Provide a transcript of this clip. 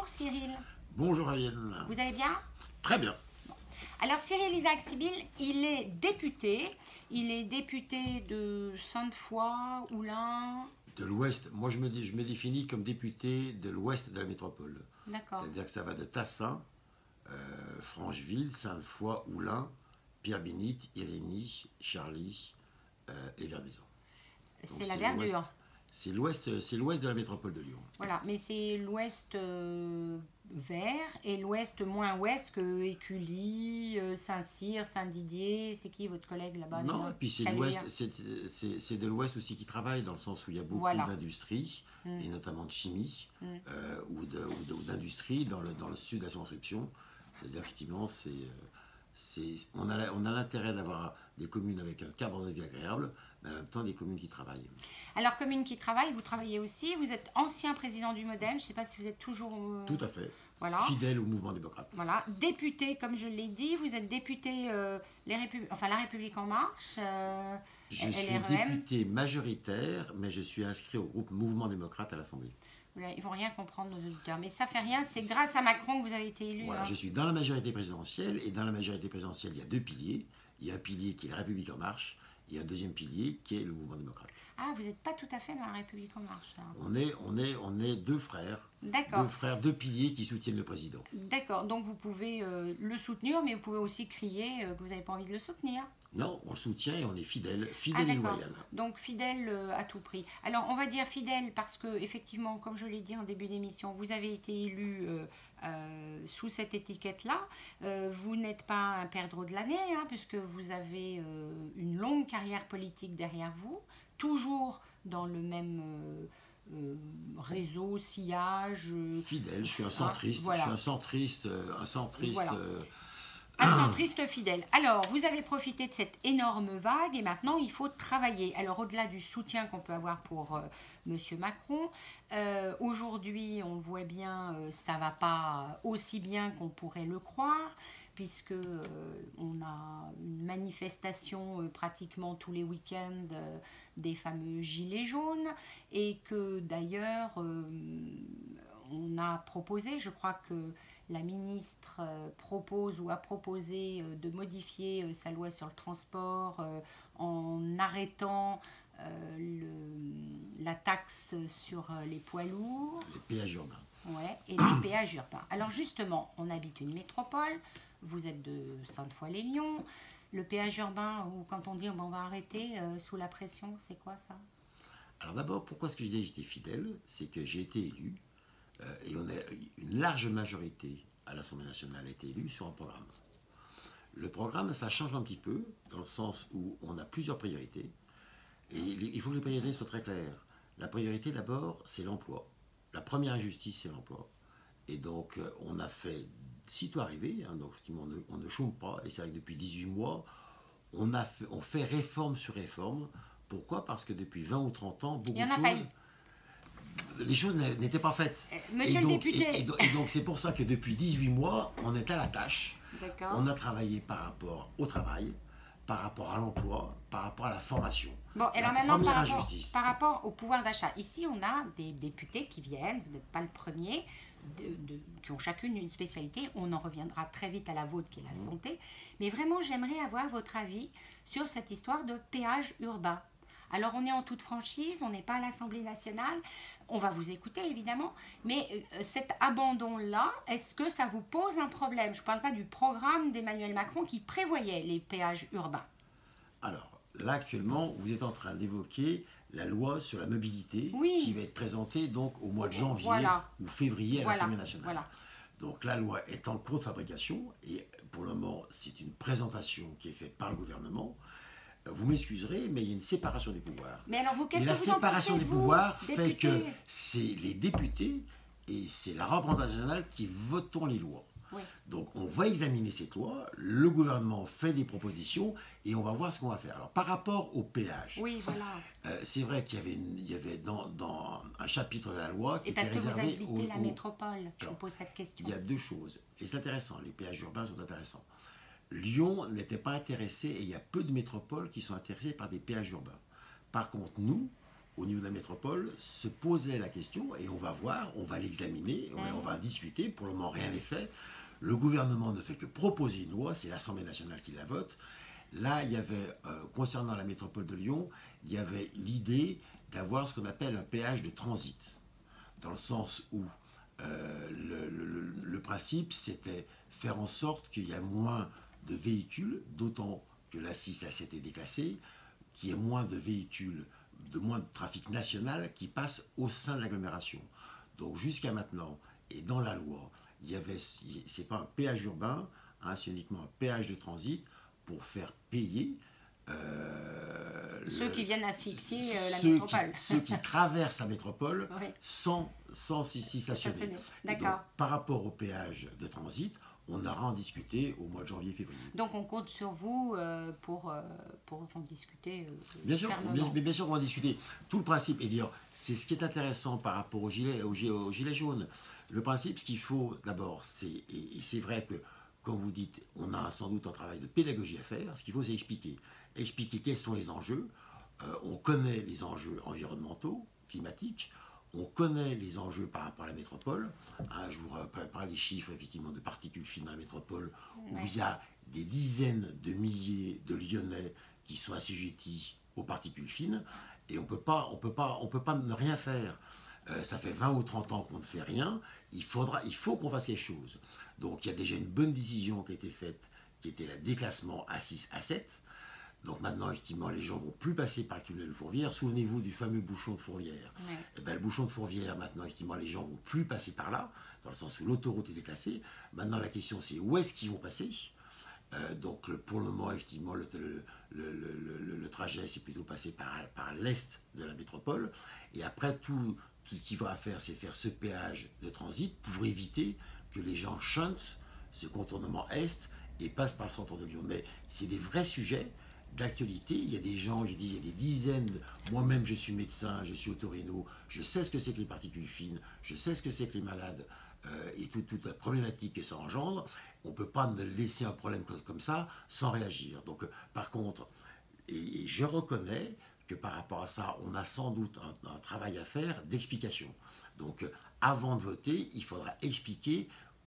Bonjour Cyril. Bonjour Ariane. Vous allez bien? Très bien. Alors Cyril Isaac Sibyl, il est député. Il est député de Sainte-Foy, Oulin. De l'Ouest, moi je me définis comme député de l'Ouest de la métropole. D'accord. C'est-à-dire que ça va de Tassin, Francheville, Sainte-Foy, Oulin, Pierre-Bénite, Irénie, Charly et Vernaison. C'est la verdure. C'est l'ouest de la métropole de Lyon. Voilà, mais c'est l'ouest vert et l'ouest moins ouest que Écully, Saint-Cyr, Saint-Didier. C'est qui votre collègue là-bas? Non, et puis c'est de l'ouest aussi qui travaille, dans le sens où il y a beaucoup d'industries, et notamment de chimie, ou d'industrie dans le sud de la circonscription. C'est-à-dire effectivement, on a l'intérêt d'avoir des communes avec un cadre de vie agréable, mais en même temps des communes qui travaillent. Alors, communes qui travaillent, vous travaillez aussi. Vous êtes ancien président du MoDem. Je ne sais pas si vous êtes toujours... Tout à fait. Voilà. Fidèle au mouvement démocrate. Voilà. Député, comme je l'ai dit, vous êtes député La République En Marche. Je suis député majoritaire, mais je suis inscrit au groupe Mouvement démocrate à l'Assemblée. Ils ne vont rien comprendre, nos auditeurs. Mais ça ne fait rien, c'est grâce à Macron que vous avez été élu. Voilà, je suis dans la majorité présidentielle, et dans la majorité présidentielle, il y a deux piliers. Il y a un pilier qui est la République En Marche, et un deuxième pilier qui est le mouvement démocrate. Ah, vous n'êtes pas tout à fait dans la République En Marche, là. On est deux frères. D'accord. Deux frères, deux piliers qui soutiennent le président. D'accord, donc vous pouvez le soutenir, mais vous pouvez aussi crier que vous n'avez pas envie de le soutenir. Non, on le soutient et on est fidèle et loyal. Donc fidèle à tout prix. Alors on va dire fidèle parce que effectivement, comme je l'ai dit en début d'émission, vous avez été élu sous cette étiquette-là. Vous n'êtes pas un perdreau de l'année, puisque vous avez une longue carrière politique derrière vous, toujours dans le même réseau, sillage. Fidèle, je suis un centriste. Voilà. Je suis un centriste. Voilà. Un centriste fidèle. Alors, vous avez profité de cette énorme vague et maintenant, il faut travailler. Alors, au-delà du soutien qu'on peut avoir pour M. Macron, aujourd'hui, on le voit bien, ça ne va pas aussi bien qu'on pourrait le croire, puisque on a une manifestation pratiquement tous les week-ends des fameux gilets jaunes, et que d'ailleurs, on a proposé, je crois que la ministre propose ou a proposé de modifier sa loi sur le transport en arrêtant la taxe sur les poids lourds. Les péages urbains. Ouais, et les péages urbains. Alors justement, on habite une métropole, vous êtes de Sainte-Foy-les-Lyons. Le péage urbain, ou quand on dit on va arrêter sous la pression, c'est quoi ça? Alors d'abord, pourquoi est-ce que je disais que j'étais fidèle? C'est que j'ai été élu. Et on a une large majorité à l'Assemblée nationale a été élue sur un programme. Le programme, ça change un petit peu, dans le sens où on a plusieurs priorités. Et il faut que les priorités soient très claires. La priorité, d'abord, c'est l'emploi. La première injustice, c'est l'emploi. Et donc, on a fait, sitôt arrivé, donc on ne chôme pas. Et c'est vrai que depuis 18 mois, on fait réforme sur réforme. Pourquoi? Parce que depuis 20 ou 30 ans, beaucoup de choses... Les choses n'étaient pas faites. Monsieur le député. Et donc c'est pour ça que depuis 18 mois, on est à la tâche. On a travaillé par rapport au travail, par rapport à l'emploi, par rapport à la formation. Bon, et alors maintenant, par rapport au pouvoir d'achat. Ici, on a des députés qui viennent, vous n'êtes pas le premier, qui ont chacune une spécialité. On en reviendra très vite à la vôtre, qui est la santé. Mais vraiment, j'aimerais avoir votre avis sur cette histoire de péage urbain. Alors, on est en toute franchise, on n'est pas à l'Assemblée nationale, on va vous écouter évidemment, mais cet abandon-là, est-ce que ça vous pose un problème? Je ne parle pas du programme d'Emmanuel Macron qui prévoyait les péages urbains. Alors, là actuellement, vous êtes en train d'évoquer la loi sur la mobilité qui va être présentée donc au mois de janvier ou février à l'Assemblée nationale. Voilà. Donc la loi est en cours de fabrication et pour le moment, c'est une présentation qui est faite par le gouvernement. Vous m'excuserez, mais il y a une séparation des pouvoirs. Mais alors, vous, qu'est-ce que la vous en séparation pensez, des pouvoirs député? fait que c'est les députés et c'est la représentation nationale qui votons les lois. Oui. Donc, on va examiner cette loi, le gouvernement fait des propositions et on va voir ce qu'on va faire. Alors, par rapport au péage, c'est vrai qu'il y avait dans un chapitre de la loi qui était réservé... Et parce que vous habitez la métropole, je vous pose cette question. Il y a deux choses, et c'est intéressant, les péages urbains sont intéressants. Lyon n'était pas intéressé, et il y a peu de métropoles qui sont intéressées par des péages urbains. Par contre, nous, au niveau de la métropole, se posait la question, et on va voir, on va l'examiner, on va discuter. Pour le moment, rien n'est fait. Le gouvernement ne fait que proposer une loi, c'est l'Assemblée nationale qui la vote. Là, il y avait, concernant la métropole de Lyon, il y avait l'idée d'avoir ce qu'on appelle un péage de transit, dans le sens où le principe, c'était faire en sorte qu'il y ait moins de véhicules, d'autant que la 6 à 7 est déclassée, qu'il y ait moins de véhicules, moins de trafic national qui passe au sein de l'agglomération. Donc jusqu'à maintenant, et dans la loi, c'est pas un péage urbain, hein, c'est uniquement un péage de transit pour faire payer ceux qui viennent asphyxier la métropole. Ceux qui traversent la métropole oui. sans s'y stationner. D'accord. Par rapport au péage de transit, on aura en discuter au mois de janvier-février. Donc on compte sur vous pour en discuter bien sûr, fermement. Bien sûr qu'on va en discuter. Tout le principe, et dire, c'est ce qui est intéressant par rapport aux gilets jaunes. Le principe, ce qu'il faut d'abord, et c'est vrai que, comme vous dites, on a sans doute un travail de pédagogie à faire. Ce qu'il faut, c'est expliquer quels sont les enjeux. On connaît les enjeux environnementaux, climatiques. On connaît les enjeux par rapport à la métropole. Hein, je vous rappelle les chiffres effectivement de particules fines dans la métropole, où il y a des dizaines de milliers de Lyonnais qui sont assujettis aux particules fines, et on peut pas ne rien faire. Ça fait 20 ou 30 ans qu'on ne fait rien. Il faut qu'on fasse quelque chose. Donc il y a déjà une bonne décision qui a été faite, qui était le déclassement à 6 à 7. Donc maintenant, effectivement, les gens ne vont plus passer par le tunnel de Fourvière. Souvenez-vous du fameux bouchon de Fourvière. Ouais. Et bien, le bouchon de Fourvière, maintenant, effectivement, les gens ne vont plus passer par là, dans le sens où l'autoroute est déclassée. Maintenant, la question, c'est où est-ce qu'ils vont passer. Donc, pour le moment, effectivement, le trajet, c'est plutôt passer par l'est de la métropole. Et après, tout ce qu'il va faire, c'est faire ce péage de transit pour éviter que les gens chantent ce contournement est et passent par le centre de Lyon. Mais c'est des vrais sujets d'actualité. Il y a des gens, je dis, il y a des dizaines, moi-même je suis médecin, je suis otorino, je sais ce que c'est que les particules fines, je sais ce que c'est que les malades et toute la problématique que ça engendre. On ne peut pas laisser un problème comme ça sans réagir. Donc par contre, et je reconnais que par rapport à ça, on a sans doute un travail à faire d'explication. Donc avant de voter, il faudra expliquer